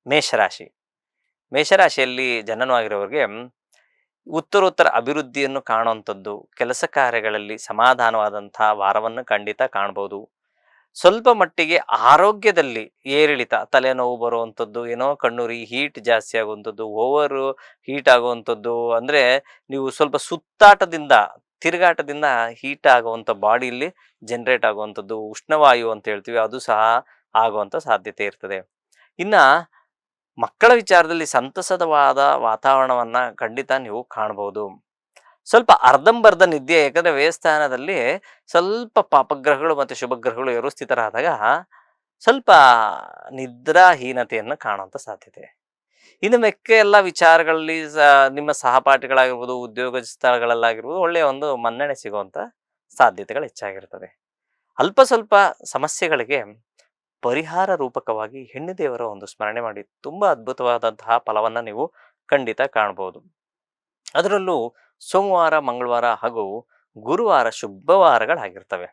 ಮೇಷರಾಶಿ. ಮೇಷರಾಶಿಯಲ್ಲಿ ಜನನವಾಗಿರೋರಿಗೆ ಉತ್ತರೋತ್ತರ ಅಭಿವೃದ್ಧಿಯನ್ನು ಕಾಣುವಂಥದ್ದು, ಕೆಲಸ ಕಾರ್ಯಗಳಲ್ಲಿ ಸಮಾಧಾನವಾದಂಥ ವಾರವನ್ನು ಖಂಡಿತ ಕಾಣ್ಬೋದು. ಸ್ವಲ್ಪ ಮಟ್ಟಿಗೆ ಆರೋಗ್ಯದಲ್ಲಿ ಏರಿಳಿತ, ತಲೆನೋವು ಬರುವಂಥದ್ದು, ಏನೋ ಕಣ್ಣುರಿ, ಹೀಟ್ ಜಾಸ್ತಿ ಆಗುವಂಥದ್ದು, ಓವರ್ ಹೀಟ್ ಆಗುವಂಥದ್ದು, ಅಂದರೆ ನೀವು ಸ್ವಲ್ಪ ಸುತ್ತಾಟದಿಂದ, ತಿರುಗಾಟದಿಂದ ಹೀಟ್ ಆಗುವಂಥ ಬಾಡಿಯಲ್ಲಿ ಜನರೇಟ್ ಆಗುವಂಥದ್ದು, ಉಷ್ಣವಾಯು ಅಂತ ಹೇಳ್ತೀವಿ, ಅದು ಸಹ ಆಗುವಂಥ ಸಾಧ್ಯತೆ ಇರ್ತದೆ. ಇನ್ನು ಮಕ್ಕಳ ವಿಚಾರದಲ್ಲಿ ಸಂತಸದವಾದ ವಾತಾವರಣವನ್ನ ಖಂಡಿತ ನೀವು ಕಾಣಬಹುದು. ಸ್ವಲ್ಪ ಅರ್ಧಂಬರ್ಧ ನಿದ್ದೆ, ಯಾಕಂದ್ರೆ ವ್ಯಯಸ್ಥಾನದಲ್ಲಿ ಸ್ವಲ್ಪ ಪಾಪಗ್ರಹಗಳು ಮತ್ತು ಶುಭಗ್ರಹಗಳು ಸ್ಥಿತರಾದಾಗ ಸ್ವಲ್ಪ ನಿದ್ರಾಹೀನತೆಯನ್ನು ಕಾಣುವಂಥ ಸಾಧ್ಯತೆ. ಇನ್ನು ಮೆಕ್ಕ ಎಲ್ಲ ವಿಚಾರಗಳಲ್ಲಿ ನಿಮ್ಮ ಸಹಪಾಠಿಗಳಾಗಿರ್ಬೋದು, ಉದ್ಯೋಗ ಸ್ಥಳಗಳಲ್ಲಾಗಿರ್ಬೋದು, ಒಳ್ಳೆಯ ಒಂದು ಮನ್ನಣೆ ಸಿಗುವಂಥ ಸಾಧ್ಯತೆಗಳು ಹೆಚ್ಚಾಗಿರ್ತದೆ. ಅಲ್ಪ ಸ್ವಲ್ಪ ಸಮಸ್ಯೆಗಳಿಗೆ ಪರಿಹಾರ ರೂಪಕವಾಗಿ ಹೆಣ್ಣು ದೇವರ ಒಂದು ಸ್ಮರಣೆ ಮಾಡಿ ತುಂಬ ಅದ್ಭುತವಾದಂತಹ ಫಲವನ್ನು ನೀವು ಖಂಡಿತ ಕಾಣ್ಬೋದು. ಅದರಲ್ಲೂ ಸೋಮವಾರ, ಮಂಗಳವಾರ ಹಾಗೂ ಗುರುವಾರ ಶುಭವಾರಗಳಾಗಿರ್ತವೆ.